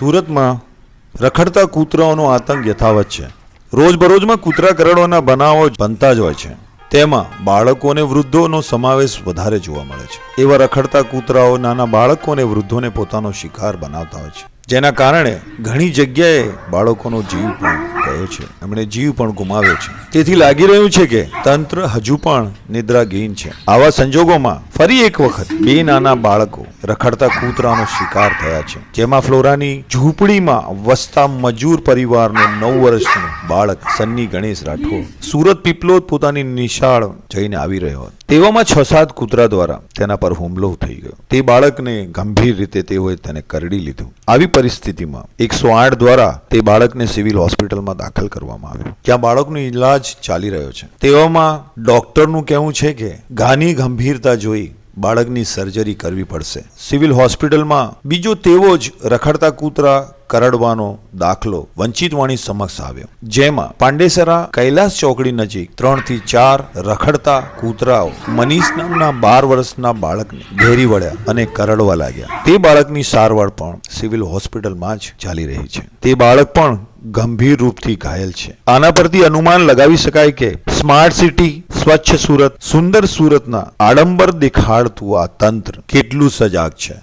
સુરતમાં રખડતા કૂતરાઓનો આતંક યથાવત છે. રોજબરોજમાં કૂતરા કરડવાના બનાવો બનતા જ હોય છે. તેમાં બાળકો અને વૃદ્ધોનો સમાવેશ વધારે જોવા મળે છે. એવા રખડતા કૂતરાઓ નાના બાળકો અને વૃદ્ધોને પોતાનો શિકાર બનાવતા હોય છે, જેના કારણે ઘણી જગ્યાએ બાળકોનો જીવ પણ ગયો છે, એમણે જીવ પણ ગુમાવ્યો છે. તેથી લાગી રહ્યું છે કે તંત્ર હજુ પણ નિદ્રાગીન છે. આવા સંજોગોમાં ફરી એક વખત બે નાના બાળકો રખડતા કૂતરાનો શિકાર થયા છે, જેમાં ફ્લોરાની ઝૂંપડીમાં વસતા મજૂર પરિવારનો 9 વર્ષનું બાળક સન્ની ગણેશ રાઠોડ સુરત પીપલોદ પોતાની નિશાળ જઈને આવી રહ્યો હતો. તેવામાં 6-7 કૂતરા દ્વારા તેના પર હુમલો થઈ ગયો. તે બાળકને ગંભીર રીતે તેઓએ તેને કરડી લીધું. આવી પરિસ્થિતિમાં 108 દ્વારા તે બાળકને સિવિલ હોસ્પિટલમાં દાખલ કરવામાં આવ્યું, જ્યાં બાળકનો ઈલાજ ચાલી રહ્યો છે. તેવામાં ડોક્ટરનું કહેવું છે કે ઘાની ગંભીરતા જોઈ બાળકની સર્જરી કરવી પડશે. સિવિલ હોસ્પિટલમાં બીજો તેવો જ રખડતા કૂતરા કરડવાનો દાખલો વંચિતવાણી સમક્ષ આવ્યો, જેમાં પાંડેસરા કૈલાસ ચોકડી નજીક 3 થી 4 રખડતા કૂતરાઓ મનીષ નામના 12 વર્ષના બાળકને ઘેરી વળ્યા અને કરડવા લાગ્યા. તે બાળકની સારવાર પણ સિવિલ હોસ્પિટલમાં જ ચાલી રહી છે. તે બાળક પણ ગંભીર રૂપથી ઘાયલ છે. આના પરથી અનુમાન લગાવી શકાય કે સ્માર્ટ સિટી, સ્વચ્છ સુરત, સુંદર સુરતના આડંબર દેખાડતું આ તંત્ર કેટલું સજાગ છે.